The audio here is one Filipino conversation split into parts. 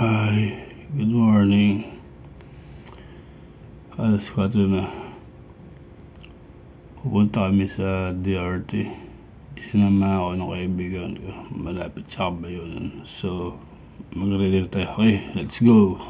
Hi, good morning. Alas 4 na. Pupunta kami sa DRT. Isinama ako ng kaibigan ko. Malapit sa Kabayunan. So, mag-ready tayo. Okay, let's go!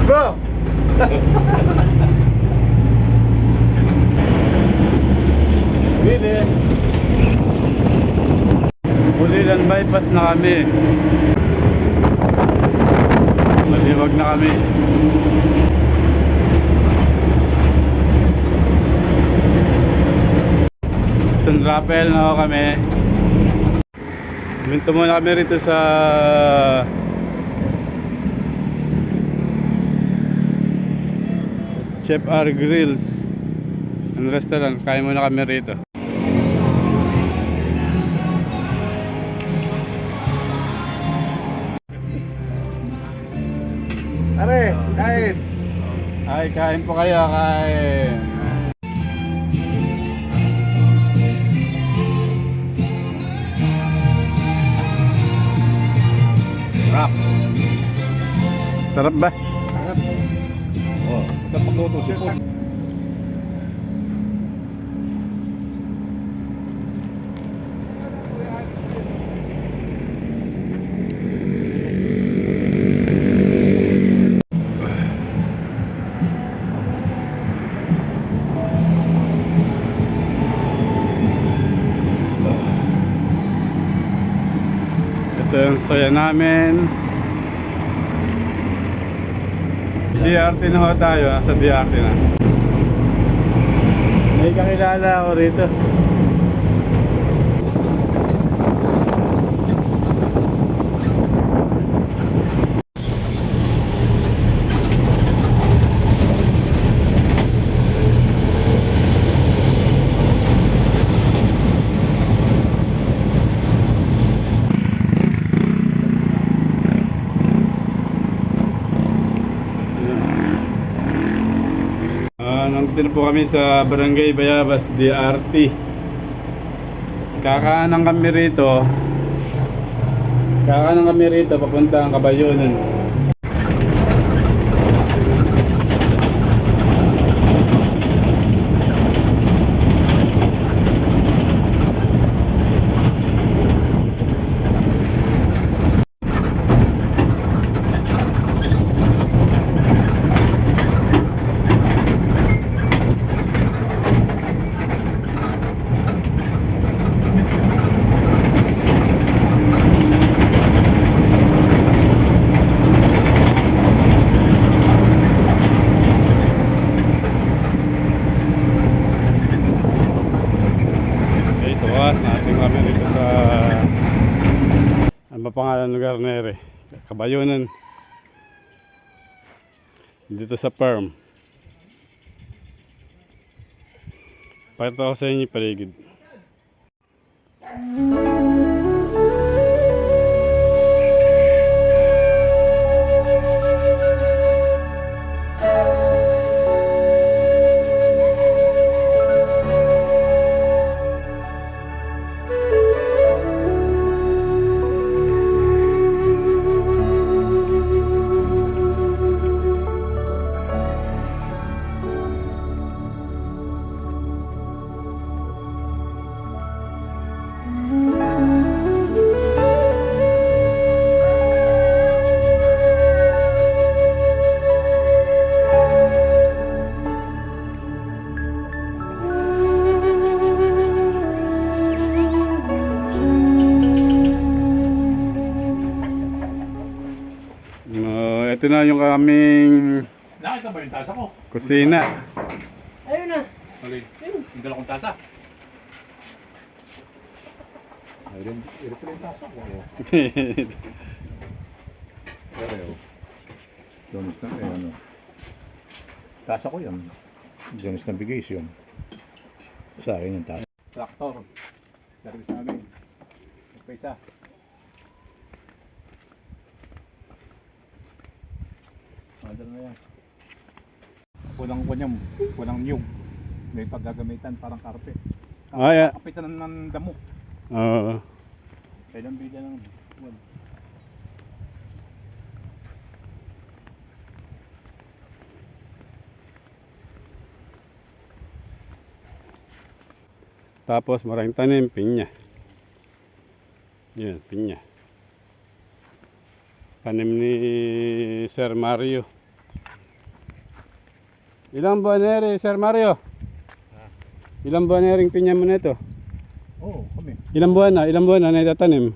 Bro! Bili! Bulilan bypass na kami. Maliwag na kami. San Rafael na ako kami. Minto muna kami rito sa Chef R Grills and restaurant. Kain muna kami rito. Are, kain! Ay, kain po kayo, kain. Sarap. Sarap ba? Sarap. Oh, sa pagluto sipon. Ito yung saya namin. DRT na ho tayo, sa DRT na. May kakilala ako rito. Nandito po kami sa Barangay Bayabas, DRT. Kakanan kami rito. Papunta ang Kabayunan. Natin kami dito sa ano ba pangalan ng lugar na ere? Kabayunan. Dito sa farm. Pakita ko sa inyo yung paligid. Ito na yung aming Nakita ba yung tasa ko? kusina. Ayun na. Okay. Yung dalawang tasa. Ayun, ito yung tasa ko. Pareho. Doon na, ano. Tasa ko yan. Jones Navigation. Sa akin yung tayo. Traktor. Service namin. Magpaisa. Madal na yan. Walang kanyam. Walang niyog. May paggagamitan parang karpe. Yeah. Kapitan ng damo. Oo. Kailang bida ng buwan. Tapos maraming tanim, pinya. Yan, pinya. Tanim ni Sir Mario. Ilang buwan na rin, Sir Mario? Ilang buwan na rin pinya mo na ito? Oo, kami. Ilang buwan na? Ilang buwan na naitatanim?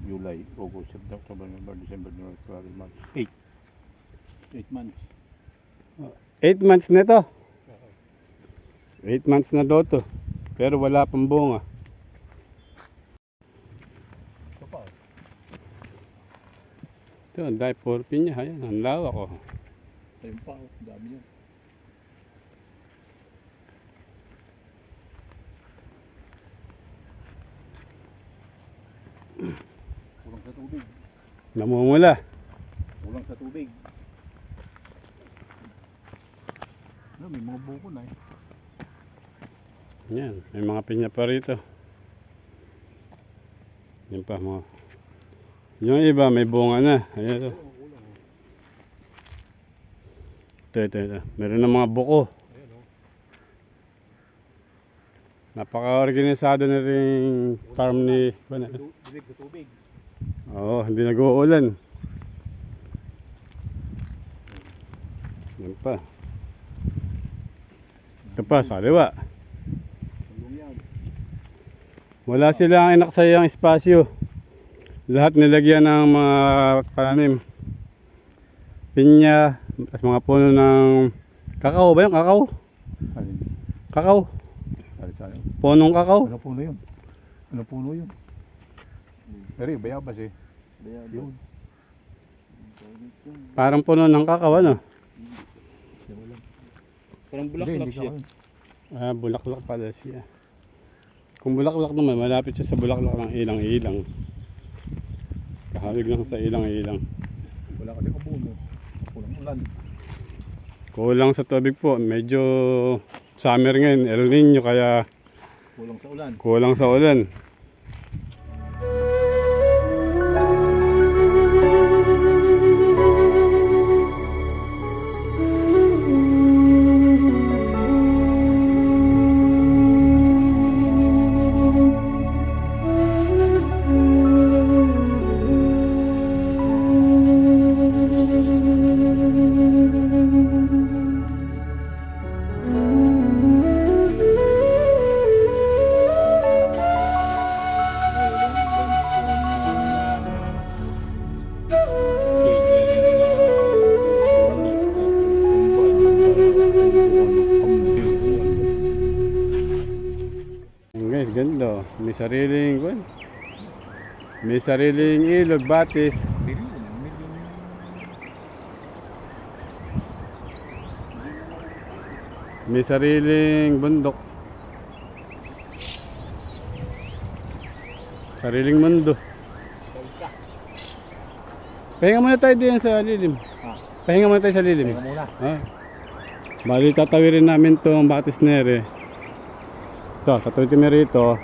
July, August, September, October, November, December, January, February, March. 8 months. 8 months na ito. 8 months na daw to. Pero wala pang bunga. Ito pa. Ito, ang dahil puro pinya. Ayan, ang lawak oh. Ayun pa, dami yan. Kulang sa tubig. Namumula. Kulang sa tubig. No, may mga buko na eh. Yan, may mga pinya pa rito. Yan pa mga. Yung iba may bunga na. Ayan ito. Ito. Meron na mga buko. Napaka-organisado na rin farm ni Tubig sa tubig. Oo, hindi nag-uulan. Yan pa. Ito pa, sa kaliwa. Wala silang inaksayang espasyo. Lahat nilagyan ng mga pananim. Pinya, at mga puno ng kakao ba yun? Kakao? Kakao? Punong kakao? Ano puno yun? Ano puno yun? Pero yung bayabas eh. Yun. Parang puno ng kakao ano? Parang bulaklak siya. Ah, bulaklak pala siya. Kung bulaklak naman, malapit siya sa bulaklak ng ilang-ilang. Kahawig lang sa ilang-ilang. Wala kasi kapuno. Kulang ulan. Kulang sa tubig po. Medyo summer ngayon, El Nino, kaya Kulang sa ulan. kulang sa ulan. Guys, ganda. May sariling kwan. May sariling ilog, batis. May sariling bundok. Sariling mundo. Pahinga muna tayo din sa lilim. Pahinga muna tayo sa lilim. Pahinga muna. Bali tatawirin namin tong batis nere. Ito, tatawid kami rito.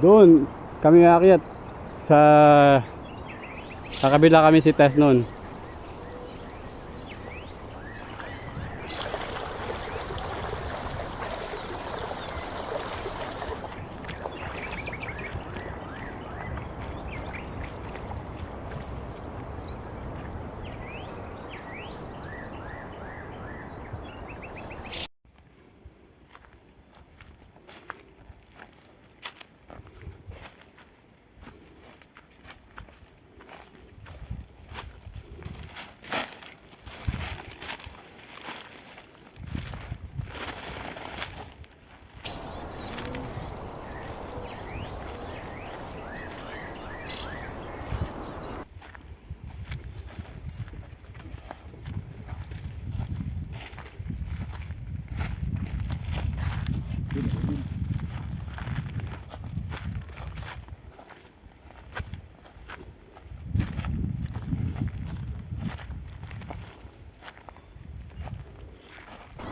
Doon kami aakyat sa kakabila kami si Tess noon.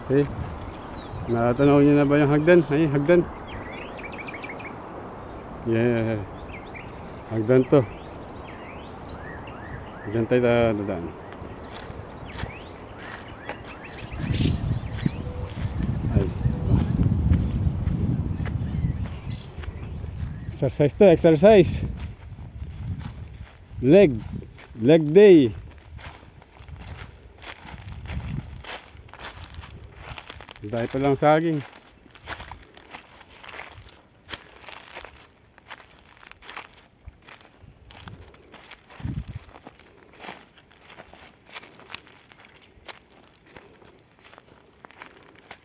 Okay. Natanaw niyo na ba yung hagdan? Ay, hagdan. Yeah. Hagdan to. Hagdan tayo dadaan. Ay. Exercise to, exercise. Leg day. Dahil pa lang saging.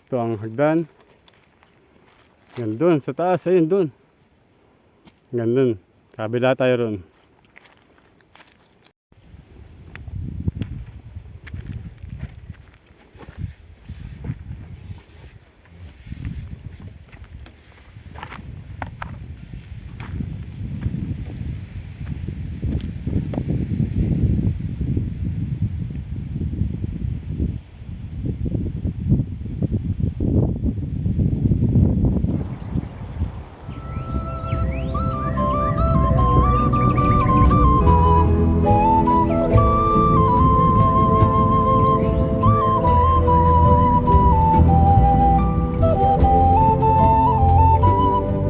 Ito ang hagdan. Yan doon sa taas, ayun doon. Ganun. Kabila tayo ron.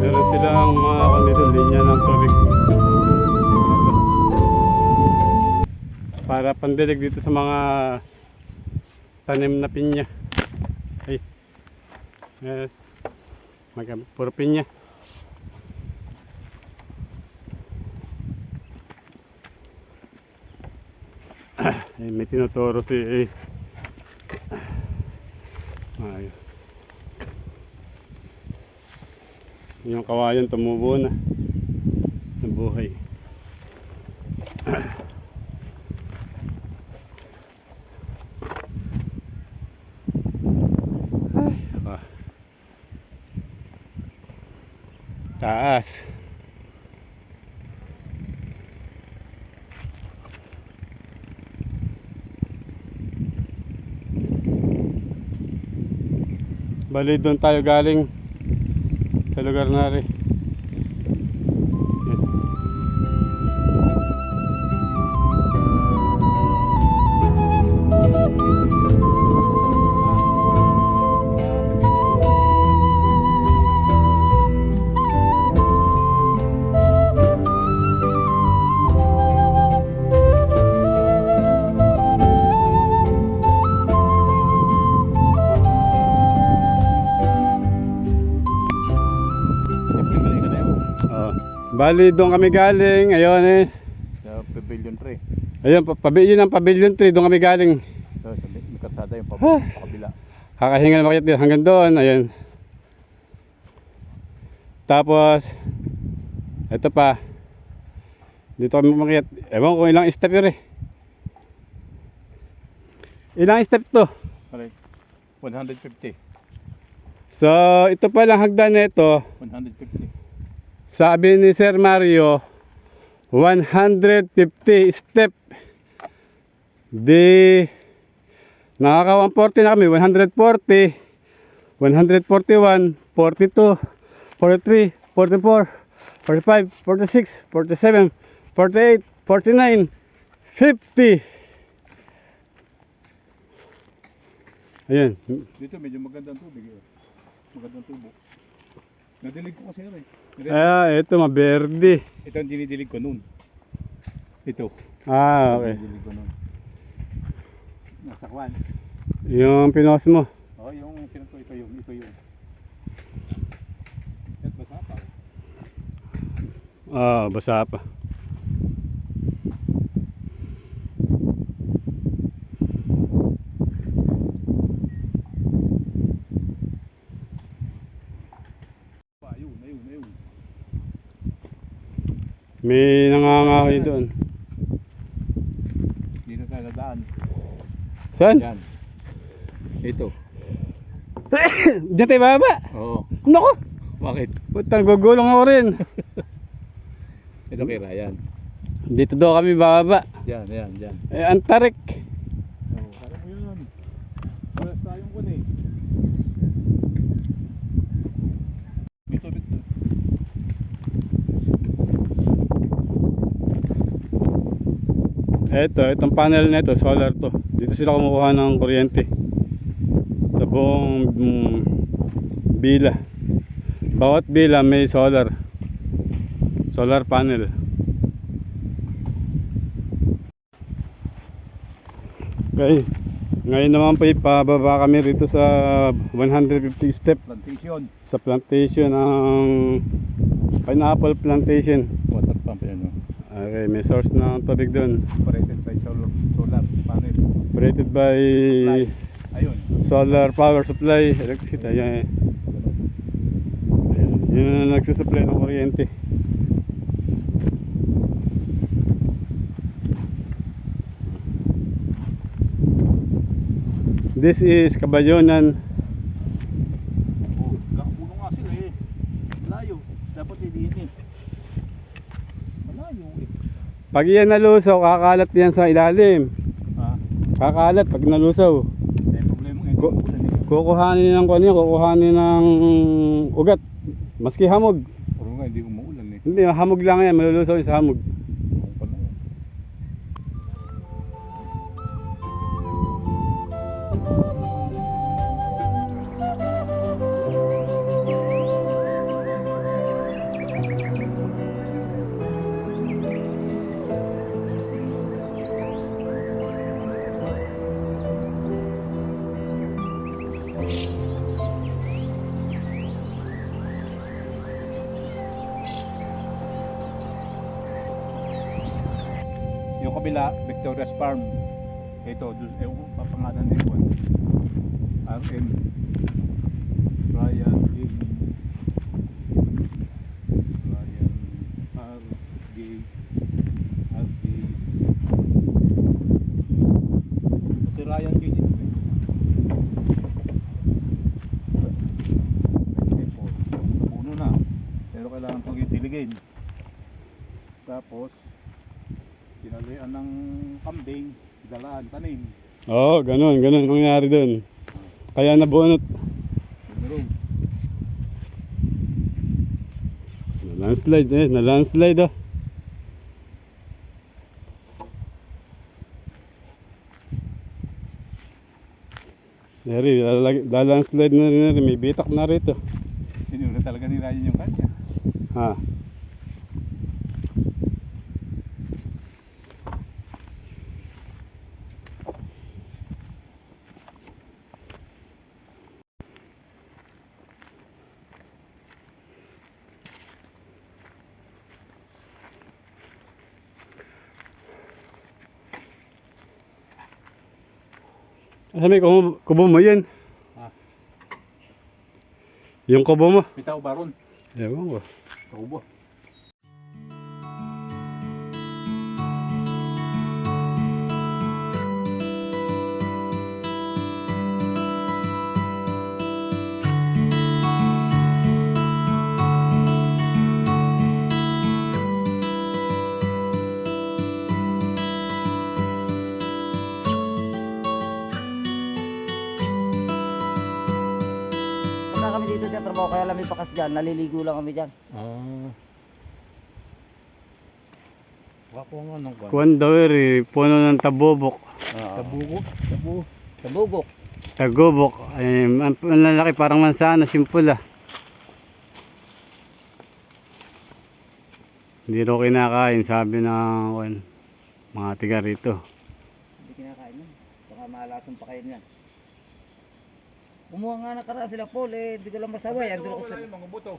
Meron silang mga dito, linya ng tubig. Para pandilig dito sa mga tanim na pinya. Ay. Puro pinya. Ay, may tinuturo si ay. Yung kawayan tumubo na. Nabuhay. Taas. Bali doon tayo galing sa lugar na rin. Bali doon kami galing, ayun Sa Pavilion 3. ayun, yun ang Pavilion 3, doon kami galing. So, sa may kalsada yung pakabila. Kakahinga na makit hanggang doon, ayun. Tapos, ito pa. Dito kami makit. Ewan ko ilang step yun Ilang step to? Correct. 150. So, ito pa lang hagdan na ito. 150. Sabi ni Sir Mario, 150 step. Di nakaka 140 na kami, 140, 141, 42, 43, 44, 45, 46, 47, 48, 49, 50. Ayan. Dito medyo magandang tubig. Magandang tubo. Nadilig ko kasi Ito maberde. Ito ang dinidilig ko noon. Ito. Okay. Dinidilig ko noon. Nasa kwan. Yung pinos mo. Yung sinuto ito yun. At basa pa. Basa pa. Ayun. May nangangahoy doon. Dito tayo nadaan. Saan? Yan. Ito. Diyan tayo bababa. Oo. Naku! Bakit? Putang gugulong ako rin. Ito kay Ryan. Dito daw kami bababa. Yan. Antarik. Parang yun. Wala tayong kun eh. Itong panel na ito, solar to. Dito sila kumukuha ng kuryente. Sa buong bila. Bawat bila may solar. Solar panel. Okay. Ngayon naman po ipababa kami rito sa 150 step Plantation. sa plantation ng pineapple plantation. Water pump yan. No? Okay, may source ng tubig doon. Operated by solar panel. Operated by Ayun. solar power supply, electricity. Ayan. Yun ang nagsusupply ng kuryente. This is Cabayonan. Oh, kakapuno nga sila eh. Malayo. Dapat hindi eh. Malayo eh. Pag yan nalusaw, kakalat yan sa ilalim. Ah, Kakalat pag nalusaw. may problema ngayon. Ko- Ulan eh. Kukuhanin ng kunya, kukuhanin ng ugat. Maski hamog. Puro nga hindi umuulan eh. Hindi, hamog lang yan, malulusaw yun sa hamog. Ako pala yan. Yung kabila, Victoria's Farm. Ito, papangalan din ko. RM. Ryan J. Ryan R.J. R.J. Si Ryan J. dito eh. Puno na. Pero kailangan itong itiligin. Tapos, tinalian ng kambing, dalaan, tanim. Oo, ganun ang nangyari doon. Kaya nabunot. Meron. Na-landslide oh. Neri, landslide na rin, may bitak na rito. Sinura talaga ni Ryan yung kanya. Ha. May kubo mo yan. Ah. Yung kubo mo. May tao ba ron? Ewan ko. Tao ba? Punta kami dito sa trabaho, kaya lang may pakas dyan. Naliligo lang kami dyan. Wako nga nung kwan. Kuwan daw puno ng tabubok. Tabuko? Tabubok. Tagubok. Ay, ang lalaki parang mansana, simple ah. Hindi raw kinakain, sabi ng kuwan, mga tiga rito. Hindi kinakain nun. Baka maalasan pa kayo niyan. Kumuha nga nakaraan sila Paul eh. Hindi ko lang masaway. Andun ako sa... Mga buto.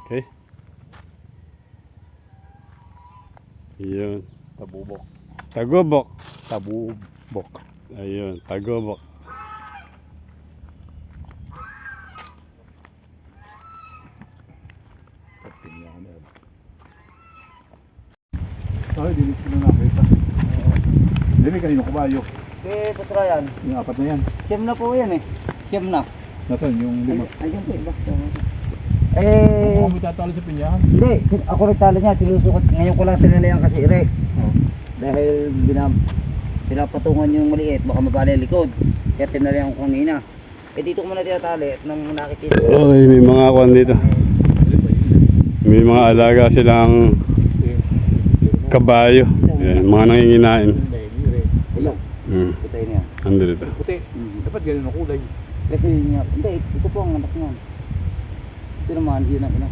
Okay. Yun. Tabubok. Tagubok. Tabubok. Ayun, tagubok. Ay, dinis ko na nakita. Dili kanino kabayo. Eh, Putra yan. Yung apat na yan. Siyam na po yan eh. Siyam na. Nasaan yung lima? Ayun po iba. Eh, Ako tatalo sa pinyahan. hindi. Ako rin talo niya. Sinusukot. Ngayon ko lang sinalayan kasi ire. Oh. Dahil pinapatungan yung maliit. Baka mabali likod. Kaya tinalayan ko kanina. Eh dito ko muna tinatali at nang nakikita. Okay, may mga kwan dito. May mga alaga silang kabayo. Yan, mga nanginginain. Wala. Putay niya. Ando dito. Puti. Dapat ganun ang kulay. Kasi yun nga, hindi, ito po ang anak niyan. Ito naman, yun ang ina.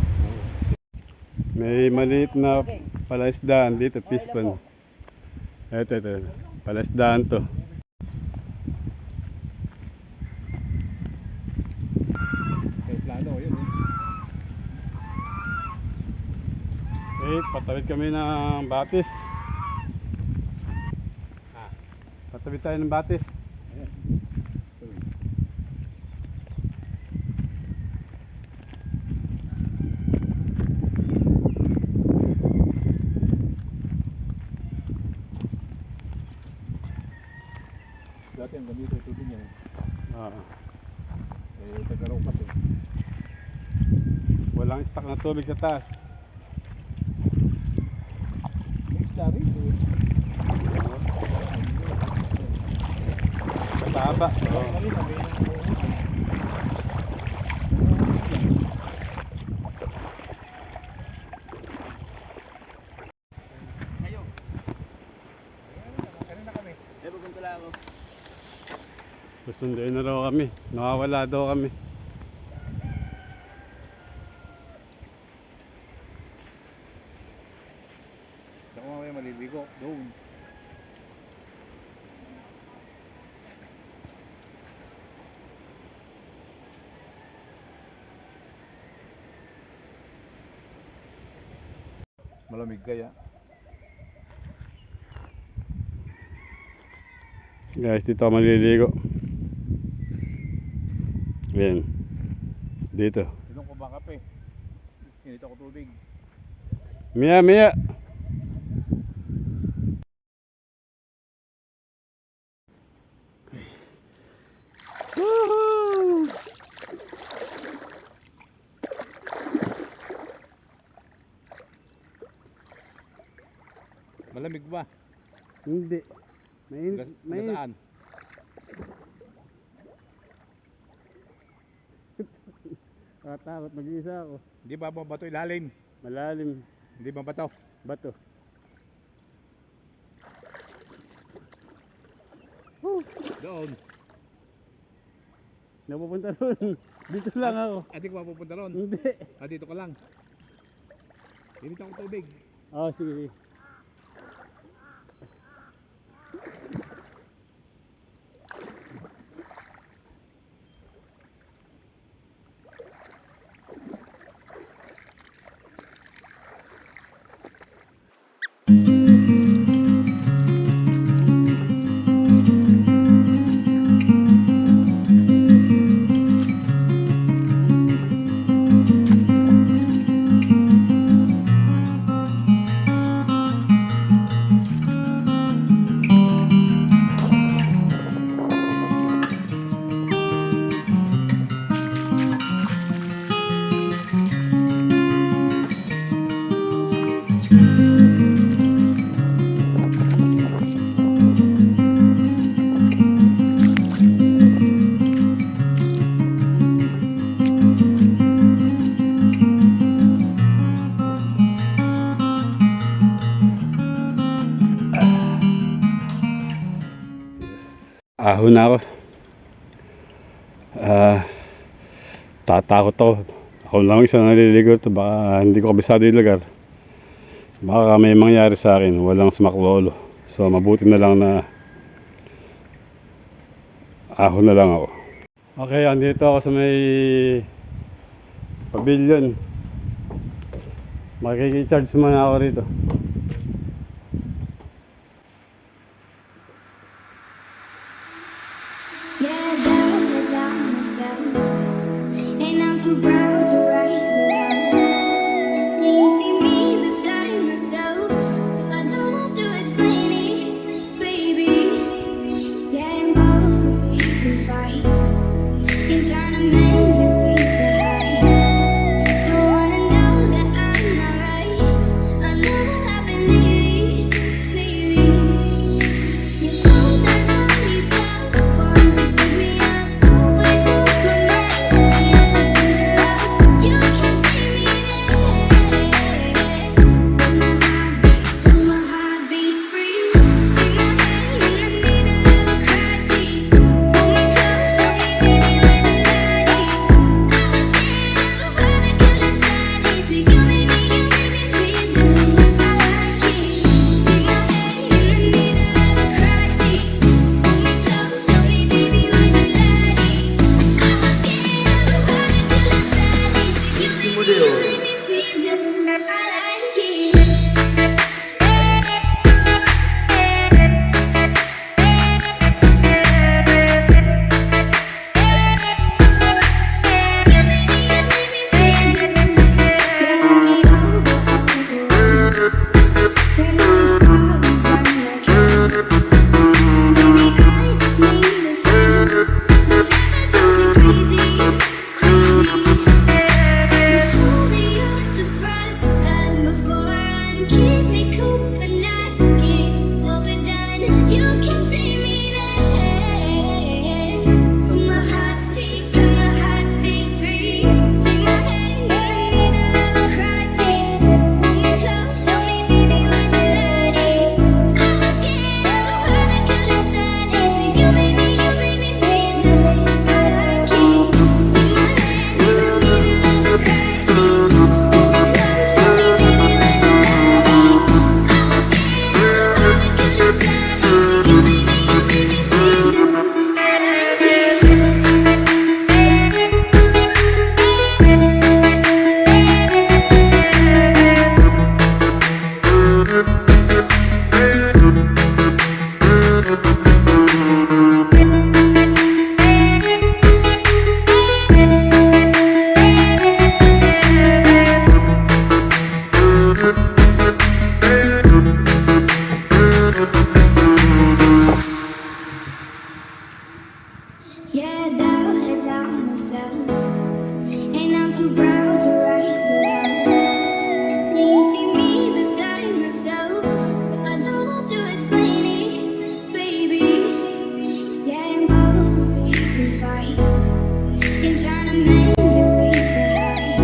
May maliit na palaisdaan dito, pispon. Ito. Palaisdaan to. May plano, yun. Eh, patawid kami ng batis. Patawid tayo ng batis. Dati ang ganito ito din yan. Ah, Tagaraw kasi. walang stock na tubig sa taas. May isda rin. Mataba. Oh. Susunduin na raw kami. Nakawala daw kami. Saka mamaya maliligo. Doon. Malamig kaya. Guys, dito ako maliligo. Ayan. Dito. Inom ko ba kape? Init ako tubig. Mia. Woohoo! Malamig ba? Hindi. Mainit. Saan? Takot mag-isa ako. Hindi ba bato ilalim? Malalim. Hindi ba bato? Bato. Doon. Napupunta doon. Dito lang ako. Hindi ko mapupunta ron. Hindi. Dito ka lang. Init ako tubig. Oh, sige. Ahon na ako. Tatakot ako. Ako lang isa naliligo to. Baka hindi ko kabisado yung lugar. Baka may mangyari sa akin. Walang smaklolo. So mabuti na lang na ahon na lang ako. Okay, andito ako sa may pavilion. Makikicharge muna ako rito. I know myself, and I'm too proud to rise without. Can you see me beside myself? I don't have to explain it, baby. Yeah, I'm both picking fights and trying to mend it with the light.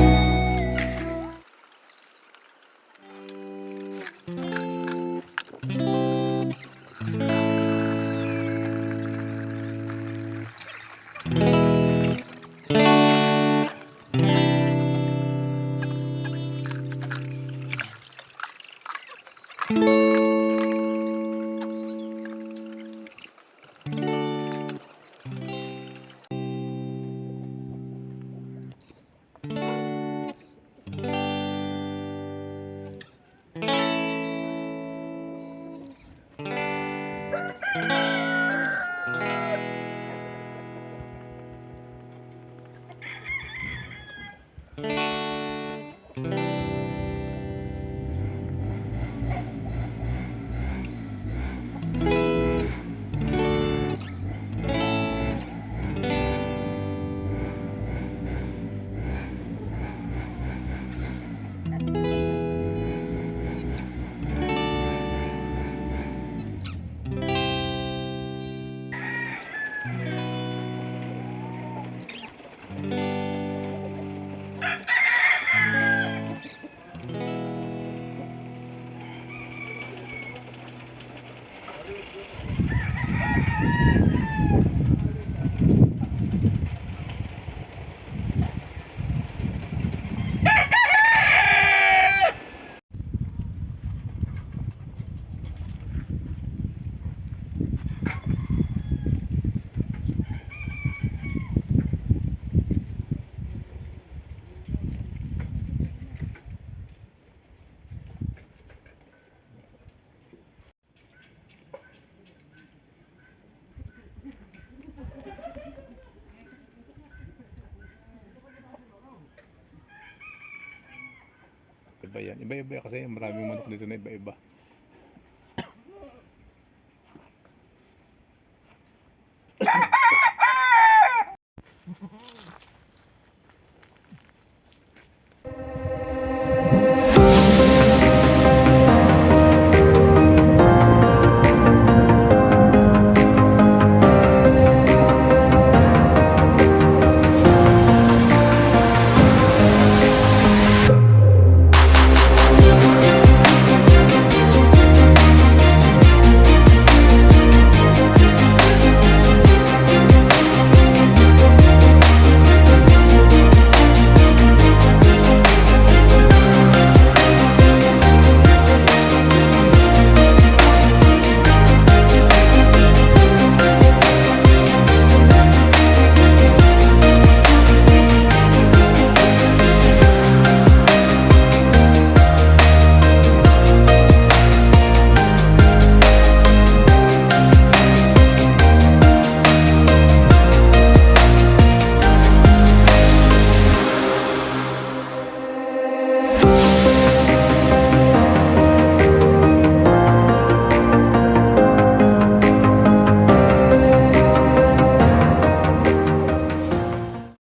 Iba yan. Iba-iba kasi maraming manok dito na iba-iba.